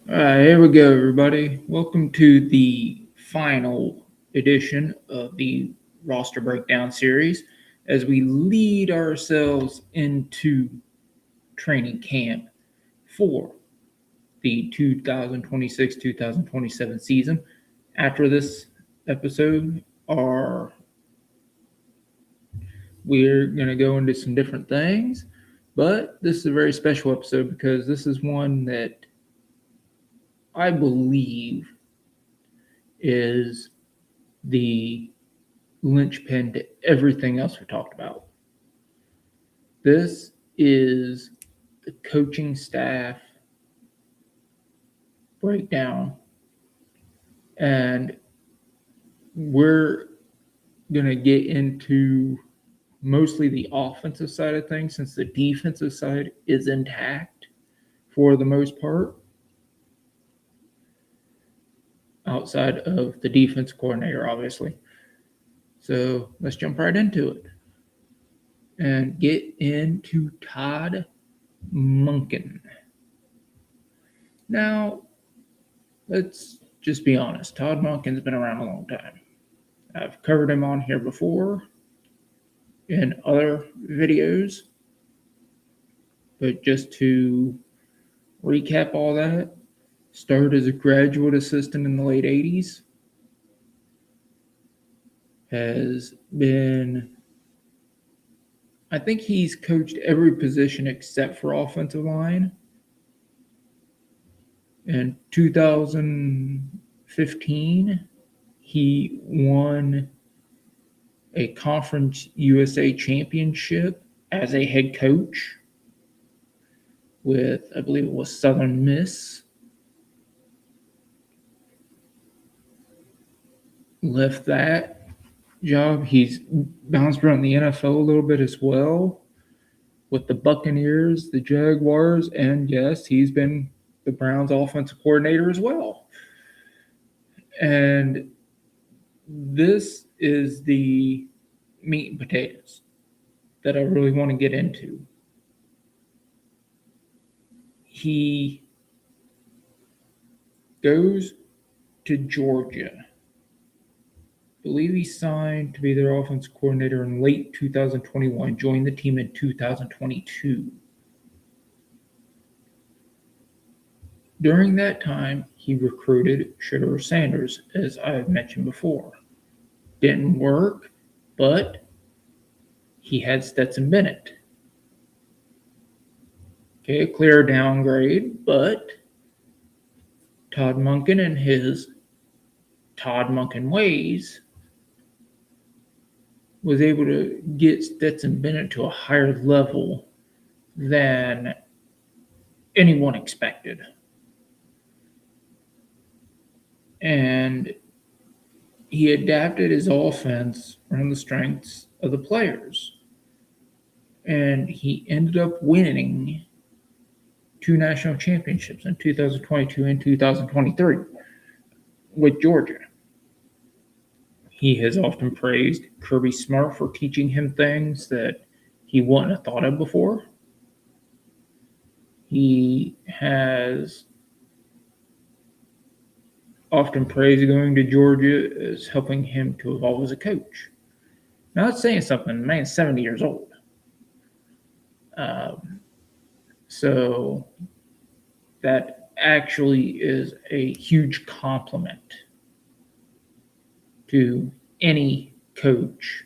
All right, here we go, everybody. Welcome to the final edition of the roster breakdown series as we lead ourselves into training camp for the 2026-2027 season. After this episode, we're going to go into some different things, but this is a very special episode because this is one that I believe is the linchpin to everything else we talked about. This is the coaching staff breakdown, and we're going to get into mostly the offensive side of things since the defensive side is intact for the most part, outside of the defense coordinator, obviously. So let's jump right into it and get into Todd Monken. Now, let's just be honest. Todd Monken's been around a long time. I've covered him on here before in other videos. But just to recap all that, started as a graduate assistant in the late 80s. Has been, I think he's coached every position except for offensive line. In 2015, he won a Conference USA championship as a head coach with, I believe it was Southern Miss. Left that job. He's bounced around the NFL a little bit as well with the Buccaneers, the Jaguars, and yes, he's been the Browns offensive coordinator as well. And this is the meat and potatoes that I really want to get into. He goes to Georgia. I believe he signed to be their offensive coordinator in late 2021, joined the team in 2022. During that time, he recruited Shedeur Sanders, as I've mentioned before. Didn't work, but he had Stetson Bennett. Okay, a clear downgrade, but Todd Monken and his Todd Monken ways was able to get Stetson Bennett to a higher level than anyone expected. And he adapted his offense around the strengths of the players. And he ended up winning 2 national championships in 2022 and 2023 with Georgia. He has often praised Kirby Smart for teaching him things that he wouldn't have thought of before. He has often praised going to Georgia as helping him to evolve as a coach. Now, that's saying something. The man's 70 years old. So that actually is a huge compliment to any coach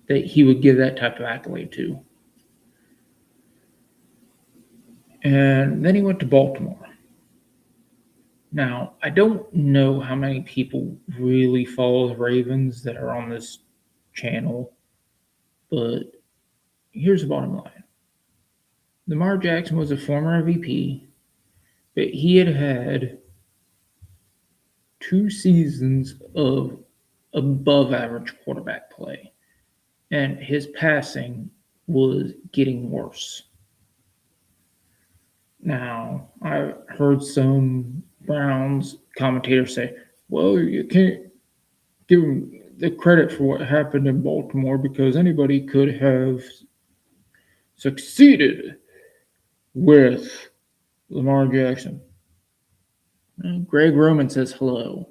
that he would give that type of accolade to. And then he went to Baltimore. Now, I don't know how many people really follow the Ravens that are on this channel, but here's the bottom line. Lamar Jackson was a former MVP, but he had 2 seasons of above average quarterback play, and his passing was getting worse. Now, I heard some Browns commentators say, well, you can't give him the credit for what happened in Baltimore because anybody could have succeeded with Lamar Jackson. Greg Roman says hello.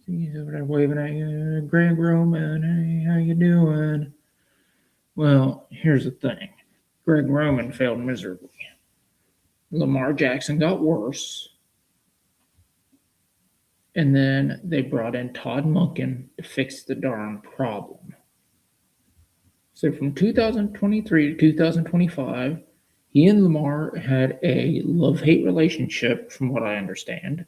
He's over there waving at you. Greg Roman, hey, how you doing? Well, here's the thing. Greg Roman failed miserably. Lamar Jackson got worse. And then they brought in Todd Monken to fix the darn problem. So from 2023 to 2025, he and Lamar had a love-hate relationship, from what I understand.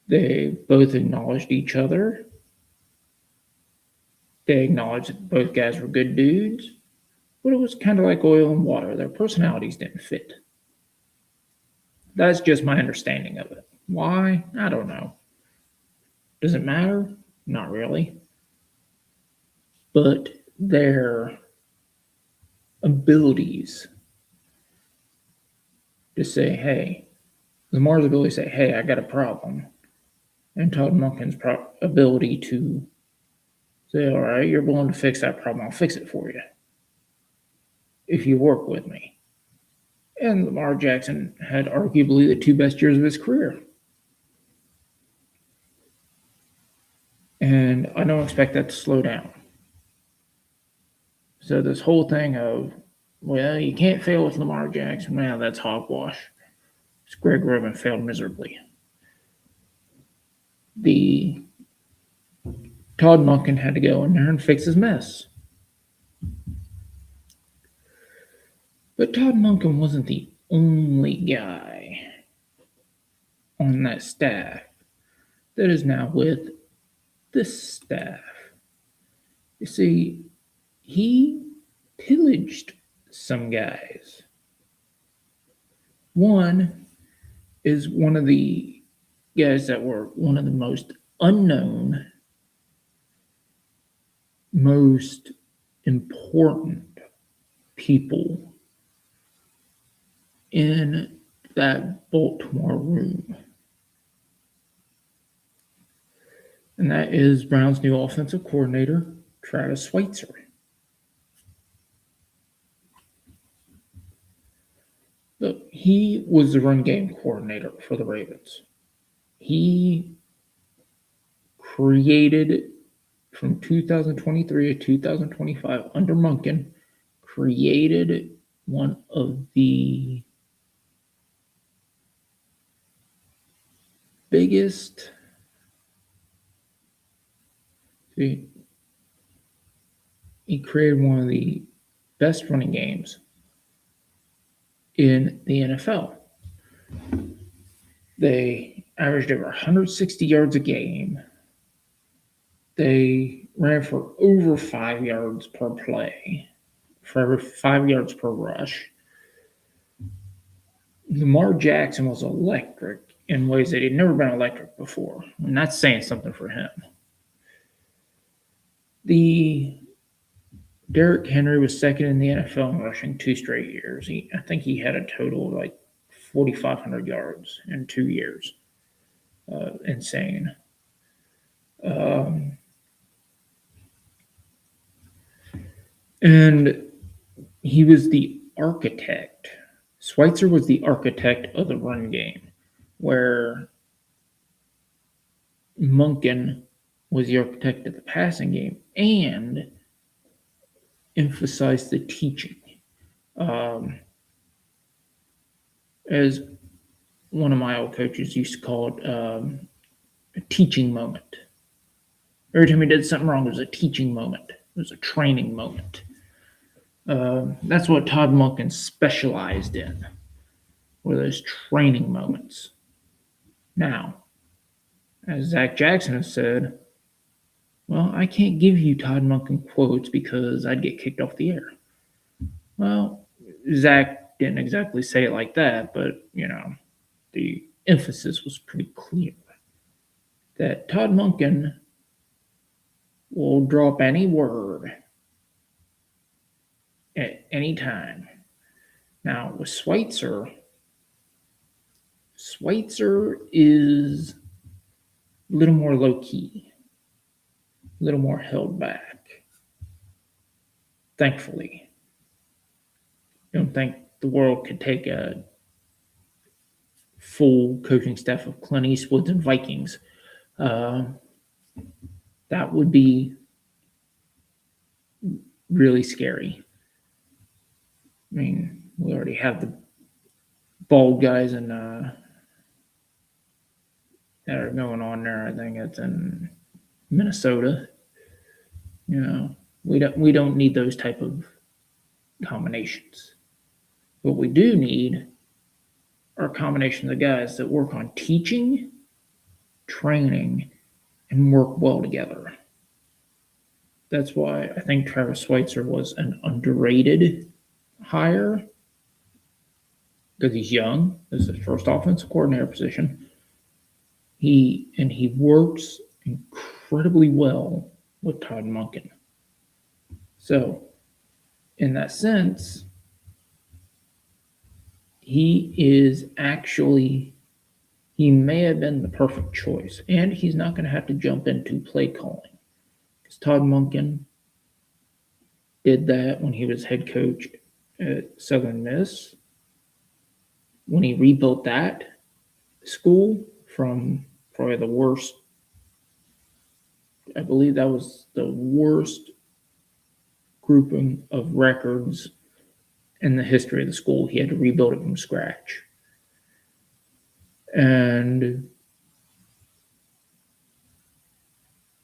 They both acknowledged each other. They acknowledged that both guys were good dudes, but it was kind of like oil and water. Their personalities didn't fit. That's just my understanding of it. Why? I don't know. Does it matter? Not really. But their abilities to say, hey, Lamar's ability to say, hey, I got a problem, and Todd Monken's ability to say, all right, you're willing to fix that problem, I'll fix it for you if you work with me. And Lamar Jackson had arguably the two best years of his career. And I don't expect that to slow down. So this whole thing of, well, you can't fail with Lamar Jackson, well, that's hogwash. Greg Roman failed miserably. The Todd Monken had to go in there and fix his mess. But Todd Monken wasn't the only guy on that staff that is now with this staff. You see, he pillaged some guys. One is one of the guys that were one of the most unknown, most important people in that Baltimore room. And that is Brown's new offensive coordinator, Travis Schweitzer. Look, he was the run game coordinator for the Ravens. He created, from 2023 to 2025, under Monken, created one of the biggest, he created one of the best running games in the NFL. They averaged over 160 yards a game. They ran for over 5 yards per play, for every 5 yards per rush. Lamar Jackson was electric in ways that he'd never been electric before, and that's saying something for him. Derrick Henry was second in the NFL in rushing 2 straight years. I think he had a total of like 4,500 yards in 2 years. Insane. And he was the architect. Schweitzer was the architect of the run game, where Monken was the architect of the passing game and emphasized the teaching. As one of my old coaches used to call it, a teaching moment. Every time he did something wrong, it was a teaching moment. It was a training moment. That's what Todd Monken specialized in, were those training moments. Now, as Zach Jackson has said, well, I can't give you Todd Monken quotes because I'd get kicked off the air. Well, Zach didn't exactly say it like that, but, the emphasis was pretty clear that Todd Monken will drop any word at any time. Now, with Schweitzer is a little more low-key, a little more held back, thankfully. I don't think the world could take a full coaching staff of Clint Eastwood's and Vikings. That would be really scary. I mean, we already have the bald guys that are going on there. I think it's in Minnesota. We don't need those type of combinations. What we do need are combinations of guys that work on teaching, training, and work well together. That's why I think Travis Schweitzer was an underrated hire, because he's young. This is his first offensive coordinator position. He works incredibly well with Todd Monken. So, in that sense, he may have been the perfect choice, and he's not going to have to jump into play calling, because Todd Monken did that when he was head coach at Southern Miss, when he rebuilt that school from probably the worst. I believe that was the worst grouping of records in the history of the school. He had to rebuild it from scratch. And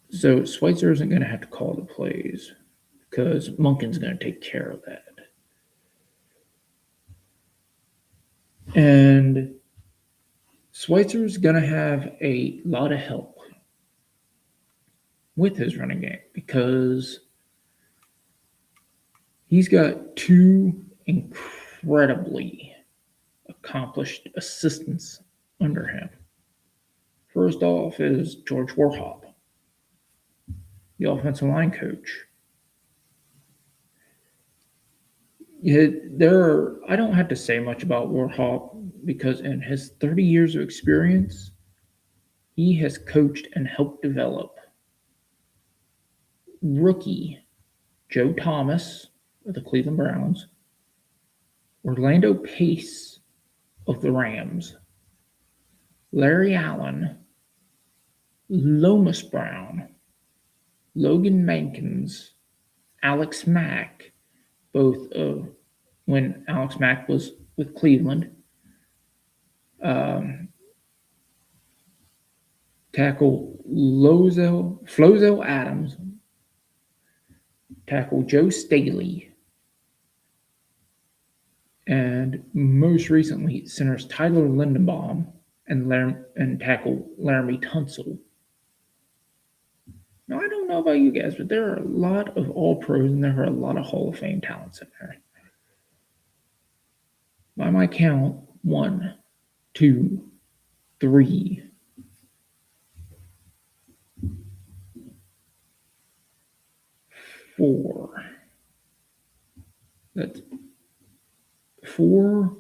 so Schweitzer isn't going to have to call the plays, because Monken's going to take care of that. And Schweitzer's going to have a lot of help with his running game, because he's got two incredibly accomplished assistants under him. First off is George Warhop, the offensive line coach. I don't have to say much about Warhop, because in his 30 years of experience, he has coached and helped develop rookie Joe Thomas of the Cleveland Browns, Orlando Pace of the Rams, Larry Allen, Lomas Brown, Logan Mankins, Alex Mack, both of when Alex Mack was with Cleveland, tackle Flozell Adams, tackle Joe Staley, and most recently centers Tyler Lindenbaum and tackle Laramie Tunsil. Now, I don't know about you guys, but there are a lot of All-Pros and there are a lot of Hall of Fame talents in there. By my count, 1, 2, 3, 4. That's 4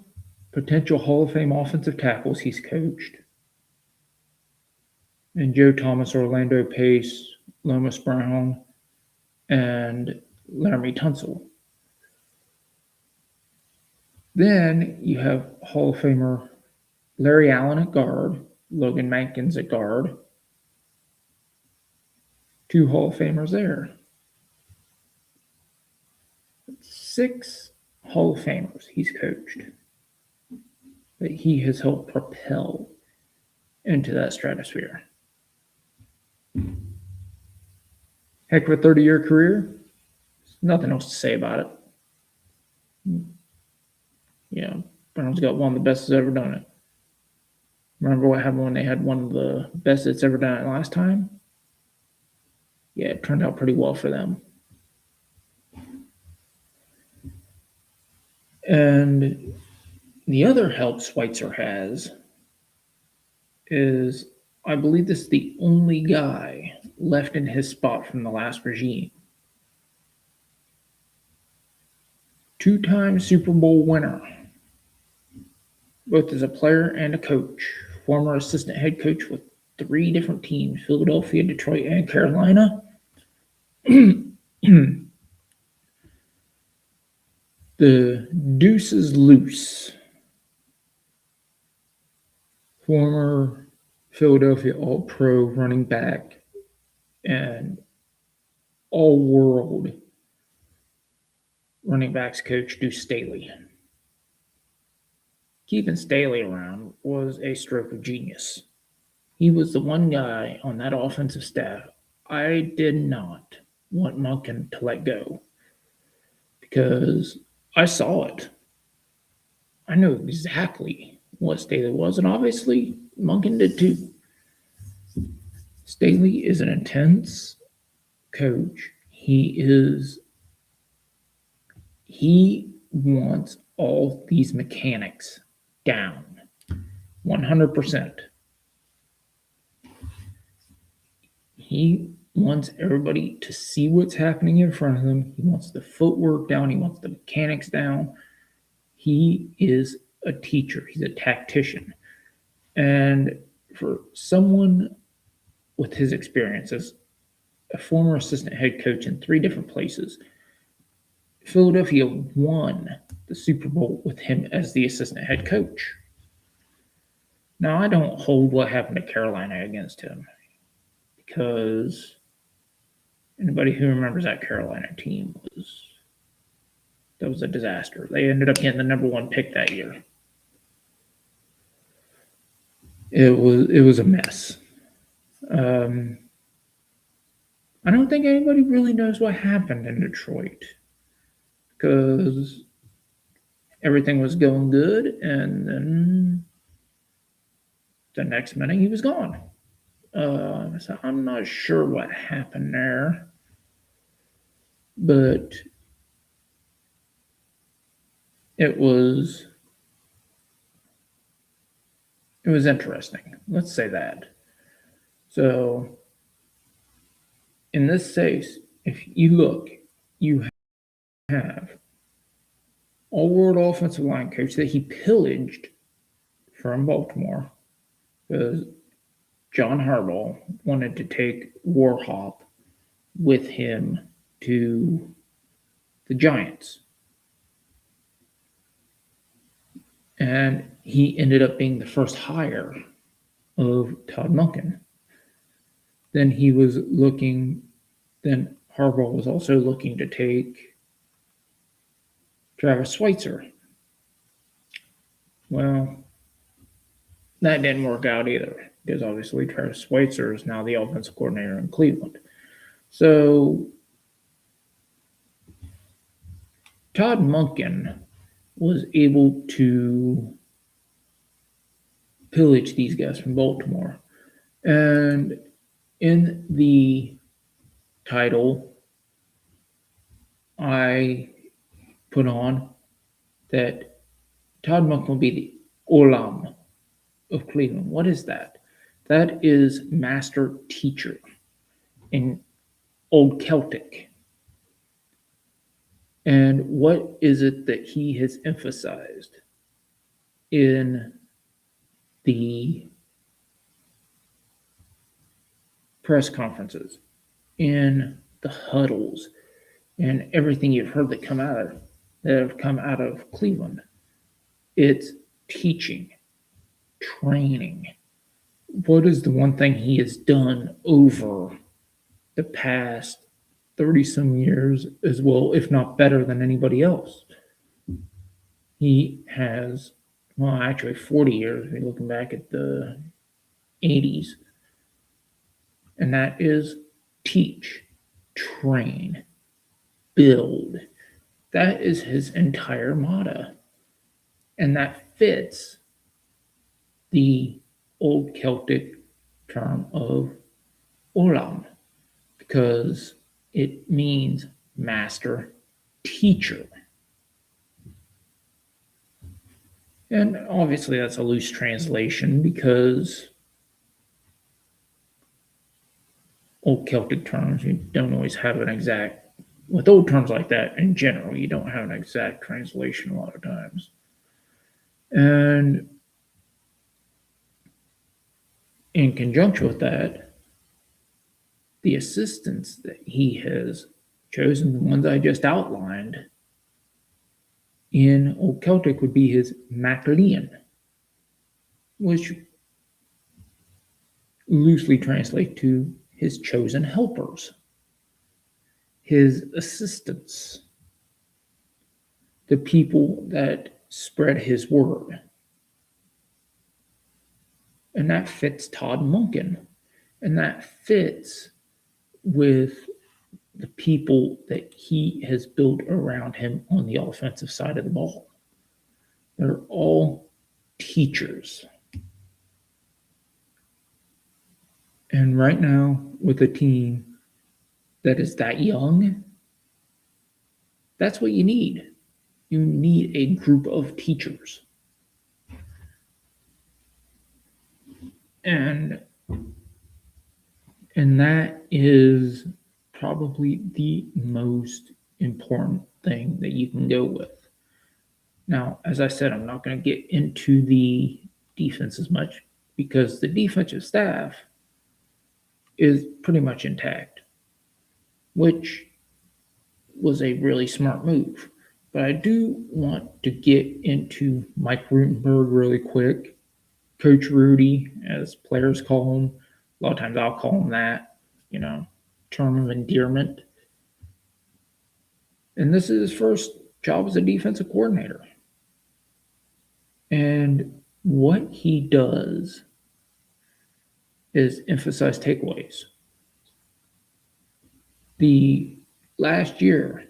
potential Hall of Fame offensive tackles he's coached. And Joe Thomas, Orlando Pace, Lomas Brown, and Laramie Tunsil. Then you have Hall of Famer Larry Allen at guard, Logan Mankins at guard. 2 Hall of Famers there. 6 Hall of Famers he's coached that he has helped propel into that stratosphere. Heck of a 30-year career. There's nothing else to say about it. Yeah, Brown's got one of the best that's ever done it. Remember what happened when they had one of the best that's ever done it last time? Yeah, it turned out pretty well for them. And the other help Schweitzer has is, I believe this is the only guy left in his spot from the last regime. 2-time Super Bowl winner, both as a player and a coach, former assistant head coach with 3 different teams, Philadelphia, Detroit, and Carolina. The deuce is loose. Former Philadelphia All-Pro running back and all-world running backs coach Deuce Staley. Keeping Staley around was a stroke of genius. He was the one guy on that offensive staff I did not want Monken to let go because I saw it. I knew exactly what Staley was, and obviously Monken did too. Staley is an intense coach. He wants all these mechanics down 100%. He wants everybody to see what's happening in front of them. He wants the footwork down. He wants the mechanics down. He is a teacher. He's a tactician. And for someone with his experience as a former assistant head coach in 3 different places, Philadelphia won the Super Bowl with him as the assistant head coach. Now, I don't hold what happened to Carolina against him because anybody who remembers that Carolina team was a disaster. They ended up getting the number 1 pick that year. It was a mess. I don't think anybody really knows what happened in Detroit because everything was going good, and then the next minute he was gone. So I'm not sure what happened there, but it was interesting. Let's say that. So in this case, if you look, you have all-world offensive line coach that he pillaged from Baltimore because John Harbaugh wanted to take Warhop with him to the Giants. And he ended up being the first hire of Todd Monken. Then Harbaugh was also looking to take Travis Schweitzer. Well, that didn't work out either because obviously Travis Schweitzer is now the offensive coordinator in Cleveland. So Todd Monken was able to pillage these guys from Baltimore. And in the title, I put on that Todd Monken will be the Ollamh of Cleveland. What is that? That is master teacher in Old Celtic. And what is it that he has emphasized in the press conferences, in the huddles, and everything you've heard that have come out of Cleveland? It's teaching, training. What is the one thing he has done over the past 30-some years as well, if not better than anybody else? He has, well, actually 40 years, we're looking back at the 80s, and that is teach, train, build. That is his entire motto, and that fits the Old Celtic term of Ollamh because it means master teacher. And obviously that's a loose translation because Old Celtic terms, you don't always have an exact, with old terms like that in general, you don't have an exact translation a lot of times. And in conjunction with that, the assistants that he has chosen, the ones I just outlined, in Old Celtic would be his Mac Leighinn, which loosely translates to his chosen helpers, his assistants, the people that spread his word. And that fits Todd Monken. And that fits with the people that he has built around him on the offensive side of the ball. They're all teachers. And right now, with a team that is that young, that's what you need. You need a group of teachers. And that is probably the most important thing that you can go with. Now, as I said, I'm not going to get into the defense as much because the defensive staff is pretty much intact, which was a really smart move. But I do want to get into Mike Rutenberg really quick. Coach Rudy, as players call him. A lot of times I'll call him that, term of endearment. And this is his first job as a defensive coordinator. And what he does is emphasize takeaways. The last year,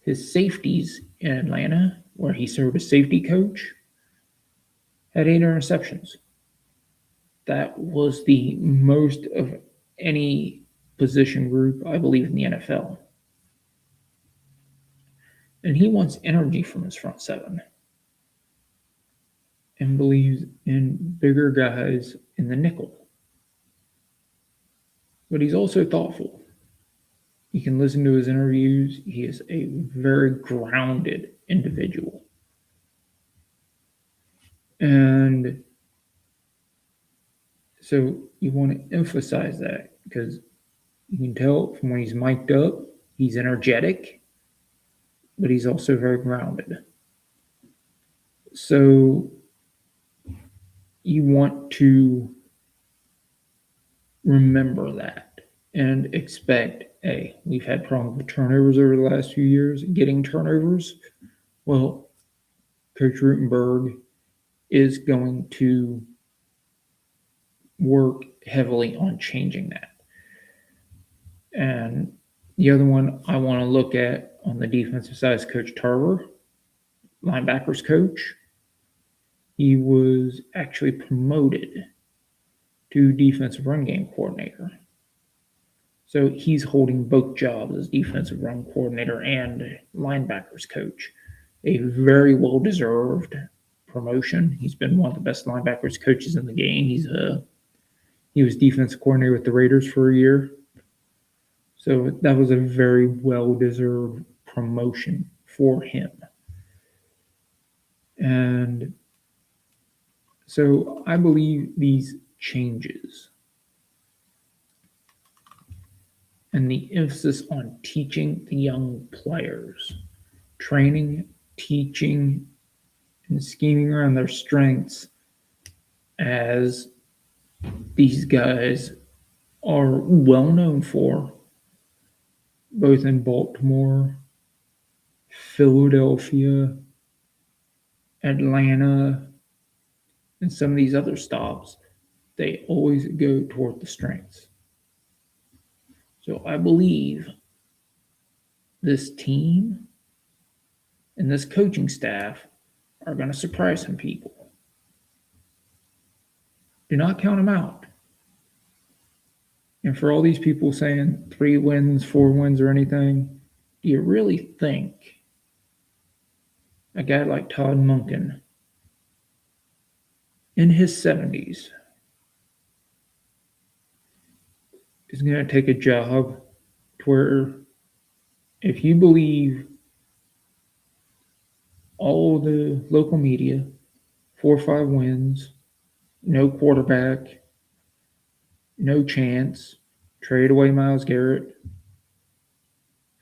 his safeties in Atlanta, where he served as safety coach, had 8 interceptions. That was the most of any position group, I believe, in the NFL. And he wants energy from his front seven and believes in bigger guys in the nickel. But he's also thoughtful. You can listen to his interviews. He is a very grounded individual. And so you want to emphasize that because you can tell from when he's mic'd up, he's energetic, but he's also very grounded. So you want to remember that and expect, hey, we've had problems with turnovers over the last few years, getting turnovers. Well, Coach Rutenberg is going to work heavily on changing that. And the other one I want to look at on the defensive side is Coach Tarver, linebackers coach. He was actually promoted to defensive run game coordinator. So he's holding both jobs as defensive run coordinator and linebackers coach. A very well-deserved promotion. He's been one of the best linebackers coaches in the game. He was defensive coordinator with the Raiders for a year. So that was a very well-deserved promotion for him. And so I believe these changes and the emphasis on teaching the young players, training, teaching, and scheming around their strengths, as these guys are well known for, both in Baltimore, Philadelphia, Atlanta, and some of these other stops. They always go toward the strengths. So I believe this team and this coaching staff are going to surprise some people. Do not count them out. And for all these people saying 3 wins, 4 wins, or anything, do you really think a guy like Todd Monken in his 70s is going to take a job to where, if you believe all the local media, 4 or 5 wins, no quarterback, no chance, trade away Myles Garrett,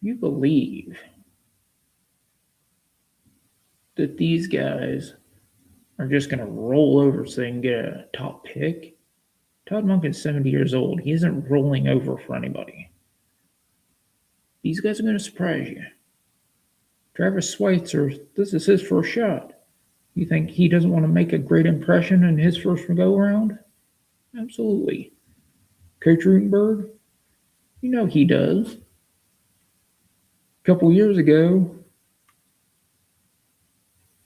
you believe that these guys are just going to roll over so they can get a top pick. Todd Monken's 70 years old. He isn't rolling over for anybody. These guys are going to surprise you. Travis Schweitzer, this is his first shot. You think he doesn't want to make a great impression in his first go around? Absolutely. Coach Rutenberg, you know he does. A couple years ago,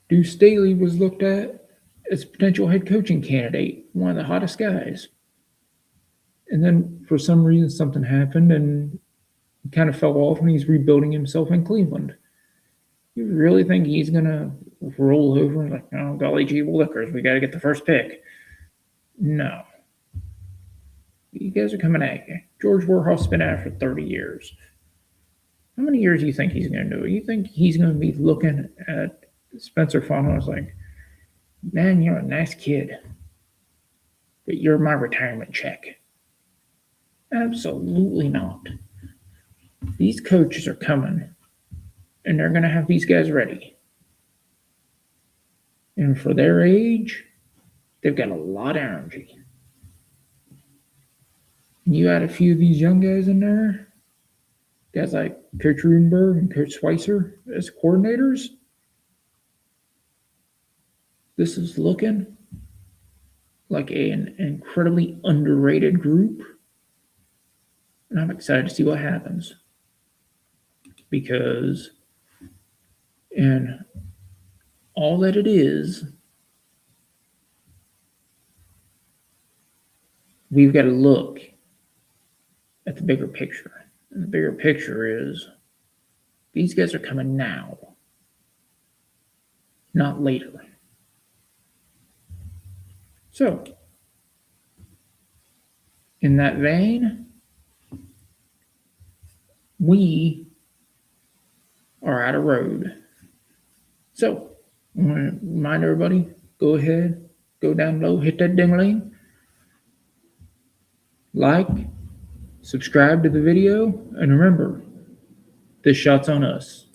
Deuce Staley was looked at as a potential head coaching candidate, one of the hottest guys. And then for some reason something happened and he kind of fell off and he's rebuilding himself in Cleveland. You really think he's going to roll over and like, oh, golly gee willikers, we got to get the first pick? No. You guys are coming at you. George Warhaw's been at it for 30 years. How many years do you think he's going to do it? You think he's going to be looking at Spencer Fontenot's like, man, you're a nice kid, but you're my retirement check? Absolutely not. These coaches are coming, and they're going to have these guys ready. And for their age, they've got a lot of energy. You add a few of these young guys in there, guys like Coach Rutenberg and Coach Schweitzer as coordinators, this is looking like an incredibly underrated group. And I'm excited to see what happens. Because in all that it is, we've got to look at the bigger picture. And the bigger picture is these guys are coming now, not later. So, in that vein, we are out of road. So, I want to remind everybody, go ahead, go down below, hit that ding-a-ling, like, subscribe to the video, and remember, this shot's on us.